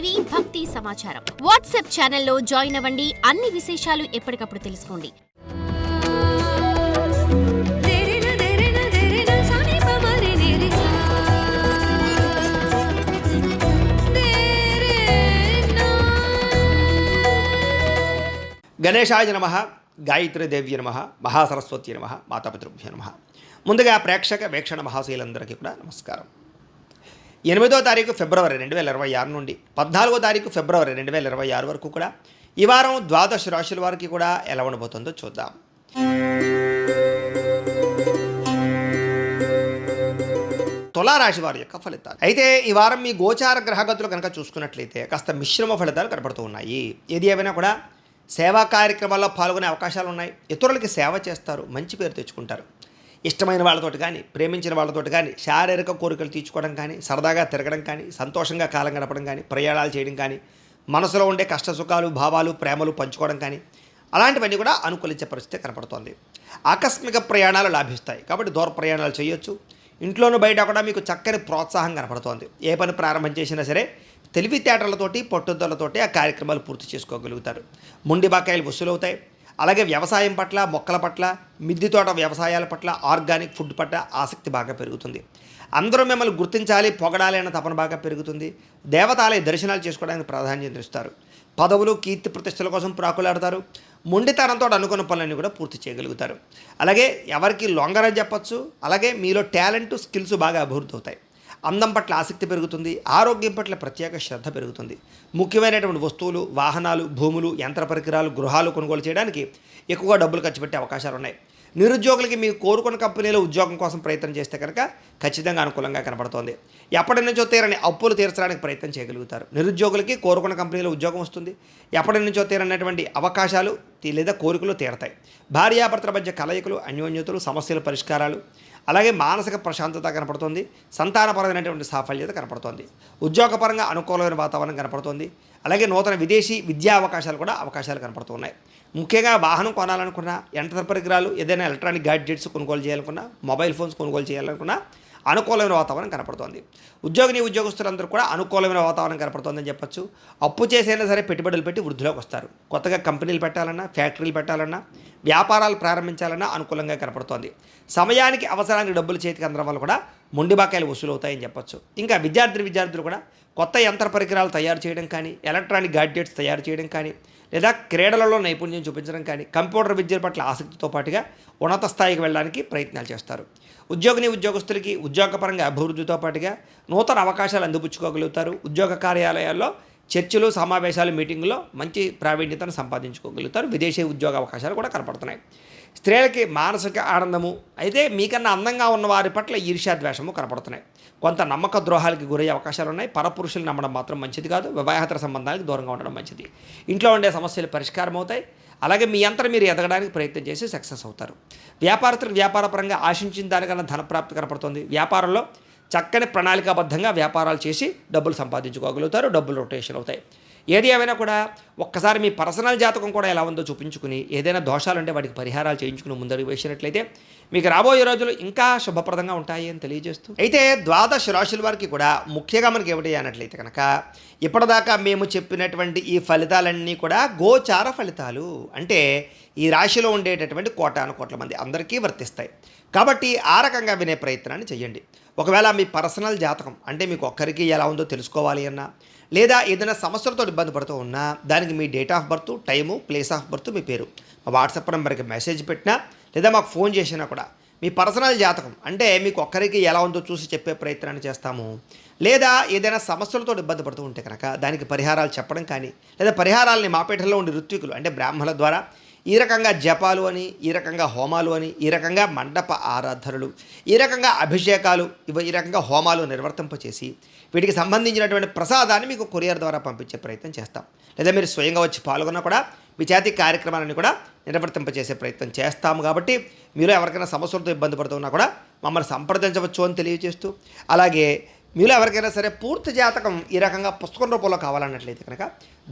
TV భక్తి సమాచారం WhatsApp ఛానల్లో జాయిన్ అవ్వండి. అన్ని విశేషాలు ఎప్పటికప్పుడు తెలుసుకోండి. గణేశాయ నమః, గాయత్రీదేవ్య నమః, మహాసరస్వతి నమః, మాతాపితృభ్యో నమః. ముందుగా ప్రేక్షక వీక్షణ మహాశీలందరికీ కూడా నమస్కారం. 8వ తారీఖు ఫిబ్రవరి 2026 నుండి 14వ తారీఖు ఫిబ్రవరి 2026 వరకు కూడా ఈ వారం ద్వాదశ రాశుల వారికి కూడా ఎలా ఉండబోతుందో చూద్దాం. తులారాశి వారి యొక్క ఫలితాలు అయితే ఈ వారం మీ గోచార గ్రహగతులు కనుక చూసుకున్నట్లయితే కాస్త మిశ్రమ ఫలితాలు కనపడుతూ ఉన్నాయి. ఏది ఏమైనా కూడా సేవా కార్యక్రమాల్లో పాల్గొనే అవకాశాలు ఉన్నాయి. ఇతరులకి సేవ చేస్తారు, మంచి పేరు తెచ్చుకుంటారు. ఇష్టమైన వాళ్ళతోటి కానీ, ప్రేమించిన వాళ్ళతోటి కానీ, శారీరక కోరికలు తీర్చుకోవడం కానీ, సరదాగా తిరగడం కానీ, సంతోషంగా కాలం గడపడం కానీ, ప్రయాణాలు చేయడం కానీ, మనసులో ఉండే కష్ట సుఖాలు, భావాలు, ప్రేమలు పంచుకోవడం కానీ, అలాంటివన్నీ కూడా అనుకూలించే పరిస్థితి కనపడుతోంది. ఆకస్మిక ప్రయాణాలు లాభిస్తాయి కాబట్టి దూర ప్రయాణాలు చేయొచ్చు. ఇంట్లోనూ బయట కూడా మీకు చక్కని ప్రోత్సాహం కనపడుతోంది. ఏ పని ప్రారంభం చేసినా సరే తెలివితేటలతోటి, పట్టుదలతోటి ఆ కార్యక్రమాలు పూర్తి చేసుకోగలుగుతారు. మొండి బకాయిలు వసూలవుతాయి. అలాగే వ్యవసాయం పట్ల, మొక్కల పట్ల, మిద్దె తోట వ్యవసాయాల పట్ల, ఆర్గానిక్ ఫుడ్ పట్ల ఆసక్తి బాగా పెరుగుతుంది. అందరూ మిమ్మల్ని గుర్తించాలి, పొగడాలి అన్న తపన బాగా పెరుగుతుంది. దేవతాలయ దర్శనాలు చేసుకోవడానికి ప్రాధాన్యత ఇస్తారు. పదవులు, కీర్తి ప్రతిష్టల కోసం ప్రాకులాడతారు. మొండితనంతో అనుకున్న పనులన్నీ కూడా పూర్తి చేయగలుగుతారు. అలాగే ఎవరికి లొంగరని చెప్పచ్చు. అలాగే మీలో టాలెంట్, స్కిల్స్ బాగా అభివృద్ధి అవుతాయి. అందం పట్ల ఆసక్తి పెరుగుతుంది. ఆరోగ్యం పట్ల ప్రత్యేక శ్రద్ధ పెరుగుతుంది. ముఖ్యమైనటువంటి వస్తువులు, వాహనాలు, భూములు, యంత్ర పరికరాలు, గృహాలు కొనుగోలు చేయడానికి ఎక్కువగా డబ్బులు ఖర్చు పెట్టే అవకాశాలు ఉన్నాయి. నిరుద్యోగులకి మీరు కోరుకున్న కంపెనీలో ఉద్యోగం కోసం ప్రయత్నం చేస్తే కనుక ఖచ్చితంగా అనుకూలంగా కనబడుతోంది. ఎప్పటి నుంచో తీరని అప్పులు తీర్చడానికి ప్రయత్నం చేయగలుగుతారు. నిరుద్యోగులకి కోరుకున్న కంపెనీలో ఉద్యోగం వస్తుంది. ఎప్పటి నుంచో తీరనటువంటి అవకాశాలు లేదా కోరికలు తీరతాయి. భార్యాభర్తల మధ్య కలయికలు, అన్యోన్యతలు, సమస్యల పరిష్కారాలు, అలాగే మానసిక ప్రశాంతత కనపడుతుంది. సంతానపరమైనటువంటి సాఫల్యత కనపడుతుంది. ఉద్యోగపరంగా అనుకూలమైన వాతావరణం కనపడుతుంది. అలాగే నూతన విదేశీ విద్యా అవకాశాలు కనపడుతున్నాయి. ముఖ్యంగా వాహనం కొనాలనుకున్నా, యంత్ర పరికరాలు, ఏదైనా ఎలక్ట్రానిక్ గ్యాడ్జెట్స్ కొనుగోలు చేయాలనుకున్నా, మొబైల్ ఫోన్స్ కొనుగోలు చేయాలనుకున్నా అనుకూలమైన వాతావరణం కనపడుతోంది. ఉద్యోగస్తులందరూ కూడా అనుకూలమైన వాతావరణం కనపడుతోందని చెప్పచ్చు. అప్పు చేసైనా సరే పెట్టుబడులు పెట్టి వృద్ధిలోకి వస్తారు. కొత్తగా కంపెనీలు పెట్టాలన్నా, ఫ్యాక్టరీలు పెట్టాలన్నా, వ్యాపారాలు ప్రారంభించాలన్నా అనుకూలంగా కనపడుతోంది. సమయానికి అవసరానికి డబ్బులు చేతికి అందడం వల్ల కూడా మొండి బకాయిలు వసూలు అవుతాయని చెప్పచ్చు. ఇంకా విద్యార్థులు కూడా కొత్త యంత్ర పరికరాలు తయారు చేయడం కానీ, ఎలక్ట్రానిక్ గ్యాడ్జెట్స్ తయారు చేయడం కానీ, లేదా క్రీడలలో నైపుణ్యం చూపించడం కానీ, కంప్యూటర్ విద్య పట్ల ఆసక్తితో పాటుగా ఉన్నత స్థాయికి వెళ్ళడానికి ప్రయత్నాలు చేస్తారు. ఉద్యోగస్తులకి ఉద్యోగపరంగా అభివృద్ధితో పాటుగా నూతన అవకాశాలు అందిపుచ్చుకోగలుగుతారు. ఉద్యోగ కార్యాలయాల్లో చర్చలు, సమావేశాలు, మీటింగుల్లో మంచి ప్రావీణ్యతను సంపాదించుకోగలుగుతారు. విదేశీ ఉద్యోగ అవకాశాలు కూడా కనపడుతున్నాయి. స్త్రీలకి మానసిక ఆనందము, అయితే మీకన్నా అందంగా ఉన్న వారి పట్ల ఈర్ష్యాద్వేషము కనపడుతున్నాయి. కొంత నమ్మక ద్రోహాలకి గురయ్యే అవకాశాలు ఉన్నాయి. పరపురుషులు నమ్మడం మాత్రం మంచిది కాదు. వివాహేతర సంబంధాలకు దూరంగా ఉండడం మంచిది. ఇంట్లో ఉండే సమస్యలు పరిష్కారం అవుతాయి. అలాగే మీ అంతా మీరు ఎదగడానికి ప్రయత్నం చేసి సక్సెస్ అవుతారు. వ్యాపారస్తులకు వ్యాపారపరంగా ఆశించిన దానికన్నా ధనప్రాప్తి కనపడుతుంది. వ్యాపారంలో చక్కని ప్రణాళికాబద్ధంగా వ్యాపారాలు చేసి డబ్బులు సంపాదించుకోగలుగుతారు. డబ్బులు రొటేషన్ అవుతాయి. ఏది ఏమైనా కూడా ఒక్కసారి మీ పర్సనల్ జాతకం కూడా ఎలా ఉందో చూపించుకుని, ఏదైనా దోషాలుంటే వాటికి పరిహారాలు చేయించుకుని ముందడుగు వేసినట్లయితే మీకు రాబోయే రోజులు ఇంకా శుభప్రదంగా ఉంటాయి అని తెలియజేస్తూ, అయితే ద్వాదశ రాశుల వారికి కూడా ముఖ్యంగా మనకి ఏమిటి అన్నట్లయితే కనుక ఇప్పటిదాకా మేము చెప్పినటువంటి ఈ ఫలితాలన్నీ కూడా గోచార ఫలితాలు. అంటే ఈ రాశిలో ఉండేటటువంటి కోటాను కోట్ల మంది అందరికీ వర్తిస్తాయి. కాబట్టి ఆ రకంగా వినే ప్రయత్నాన్ని చేయండి. ఒకవేళ మీ పర్సనల్ జాతకం అంటే మీకు ఒక్కరికి ఎలా ఉందో తెలుసుకోవాలి అన్నా, లేదా ఏదైనా సమస్యలతో ఇబ్బంది పడుతూ ఉన్నా, దానికి మీ date of birth, time, place of birth, మీ పేరు మా వాట్సాప్ నెంబర్కి మెసేజ్ పెట్టినా లేదా మాకు ఫోన్ చేసినా కూడా మీ పర్సనల్ జాతకం అంటే మీకు ఒక్కరికి ఎలా ఉందో చూసి చెప్పే ప్రయత్నాన్ని చేస్తాము. లేదా ఏదైనా సమస్యలతో ఇబ్బంది పడుతూ ఉంటే కనుక దానికి పరిహారాలు చెప్పడం కానీ, లేదా పరిహారాలని మాపేటలో ఉండే ఋత్వికులు అంటే బ్రాహ్మణుల ద్వారా ఈ రకంగా జపాలు అని, ఈ రకంగా హోమాలు అని, ఈ రకంగా మండప ఆరాధనలు, ఈ రకంగా అభిషేకాలు, ఈ రకంగా హోమాలు నిర్వర్తింపచేసి వీటికి సంబంధించినటువంటి ప్రసాదాన్ని మీకు కొరియర్ ద్వారా పంపించే ప్రయత్నం చేస్తాం. లేదా మీరు స్వయంగా వచ్చి పాల్గొన్నా కూడా మీ చేతి కార్యక్రమాలను కూడా నిర్వర్తింపచేసే ప్రయత్నం చేస్తాము. కాబట్టి మీరు ఎవరికైనా సమస్యలతో ఇబ్బంది పడుతున్నా కూడా మమ్మల్ని సంప్రదించవచ్చు అని తెలియజేస్తూ, అలాగే మీలో ఎవరికైనా సరే పూర్తి జాతకం ఈ రకంగా పుస్తకం రూపంలో కావాలన్నట్లయితే కనుక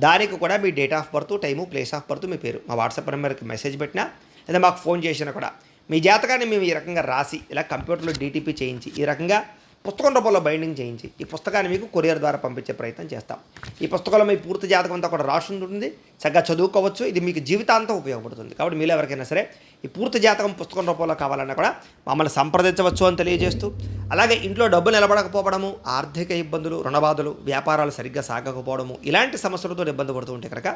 దానికి కూడా మీ date of birth, time, place of birth, మీ పేరు మా వాట్సాప్ నెంబర్కి మెసేజ్ పెట్టినా లేదా మాకు ఫోన్ చేసినా కూడా మీ జాతకాన్ని మేము ఈ రకంగా రాసి ఇలా కంప్యూటర్లో DTP చేయించి ఈ రకంగా పుస్తకం రూపంలో బైండింగ్ చేయించి ఈ పుస్తకాన్ని మీకు కొరియర్ ద్వారా పంపించే ప్రయత్నం చేస్తాం. ఈ పుస్తకంలో మీ పూర్తి జాతకం అంతా కూడా రాసి ఉంటుంది, చక్కగా చదువుకోవచ్చు. ఇది మీకు జీవితాంతం ఉపయోగపడుతుంది. కాబట్టి మీరు ఎవరికైనా సరే ఈ పూర్తి జాతకం పుస్తకం రూపంలో కావాలన్నా కూడా మమ్మల్ని సంప్రదించవచ్చు అని తెలియజేస్తూ, అలాగే ఇంట్లో డబ్బు నిలబడకపోవడము, ఆర్థిక ఇబ్బందులు, రుణబాధలు, వ్యాపారాలు సరిగ్గా సాగకపోవడము, ఇలాంటి సమస్యలతో ఇబ్బంది పడుతూ ఉంటే కనుక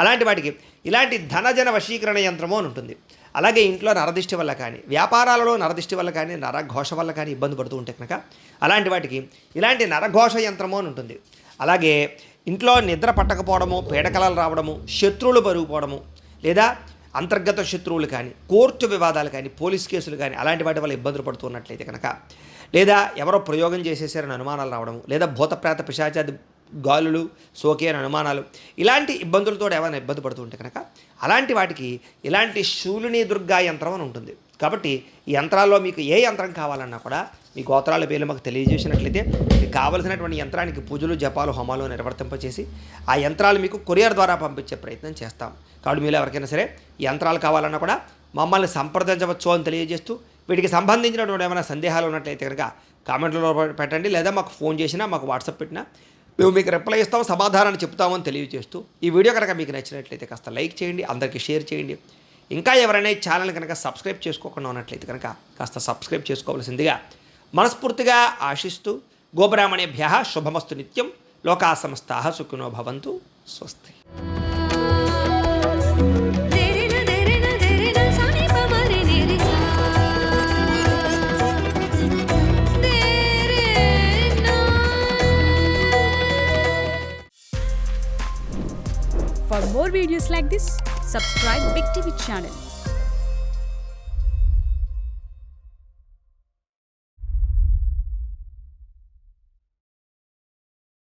అలాంటి వాటికి ఇలాంటి ధనజన వశీకరణ యంత్రము అని ఉంటుంది. అలాగే ఇంట్లో నరదిష్టి వల్ల కానీ, వ్యాపారాలలో నరదిష్టి వల్ల కానీ, నరఘోష వల్ల కానీ ఇబ్బంది పడుతూ ఉంటే కనుక అలాంటి వాటికి ఇలాంటి నరఘోష యంత్రము అని ఉంటుంది. అలాగే ఇంట్లో నిద్ర పట్టకపోవడము, పీడకలలు రావడము, శత్రువులు పెరిగిపోవడము, లేదా అంతర్గత శత్రువులు కానీ, కోర్టు వివాదాలు కానీ, పోలీస్ కేసులు కానీ అలాంటి వాటి వల్ల ఇబ్బందులు పడుతున్నట్లయితే కనుక, లేదా ఎవరో ప్రయోగం చేసేసారని అనుమానాలు రావడము, లేదా భూతప్రేత పిశాచాది గాలులు సోకే అని అనుమానాలు, ఇలాంటి ఇబ్బందులతో ఏమైనా ఇబ్బంది పడుతుంటే కనుక అలాంటి వాటికి ఇలాంటి శూలిని దుర్గా యంత్రం అని ఉంటుంది. కాబట్టి ఈ యంత్రాల్లో మీకు ఏ యంత్రం కావాలన్నా కూడా మీ గోత్రాల పేర్లు మాకు తెలియజేసినట్లయితే మీకు కావలసినటువంటి యంత్రానికి పూజలు, జపాలు, హోమాలు నిర్వర్తింపచేసి ఆ యంత్రాలు మీకు కొరియర్ ద్వారా పంపించే ప్రయత్నం చేస్తాం. కాబట్టి మీరు ఎవరికైనా సరే ఈ యంత్రాలు కావాలన్నా కూడా మమ్మల్ని సంప్రదించవచ్చు అని తెలియజేస్తూ, వీటికి సంబంధించినటువంటి ఏమైనా సందేహాలు ఉన్నట్లయితే కనుక కామెంట్లలో పెట్టండి, లేదా మాకు ఫోన్ చేసినా, మాకు వాట్సాప్ పెట్టినా మేము మీకు రిప్లై ఇస్తాం, సమాధానాన్ని చెప్తామని తెలియజేస్తూ, ఈ వీడియో కనుక మీకు నచ్చినట్లయితే కాస్త లైక్ చేయండి, అందరికీ షేర్ చేయండి. ఇంకా ఎవరైనా ఈ ఛానల్ కనుక సబ్స్క్రైబ్ చేసుకోకుండా ఉన్నట్లయితే కనుక కాస్త సబ్స్క్రైబ్ చేసుకోవాల్సిందిగా మనస్ఫూర్తిగా ఆశిస్తూ, గోబ్రాహ్మణేభ్యః శుభమస్తు నిత్యం, లోకా సమస్తాః సుఖినో భవంతు, స్వస్తి. For more videos like this, subscribe Big TV channel.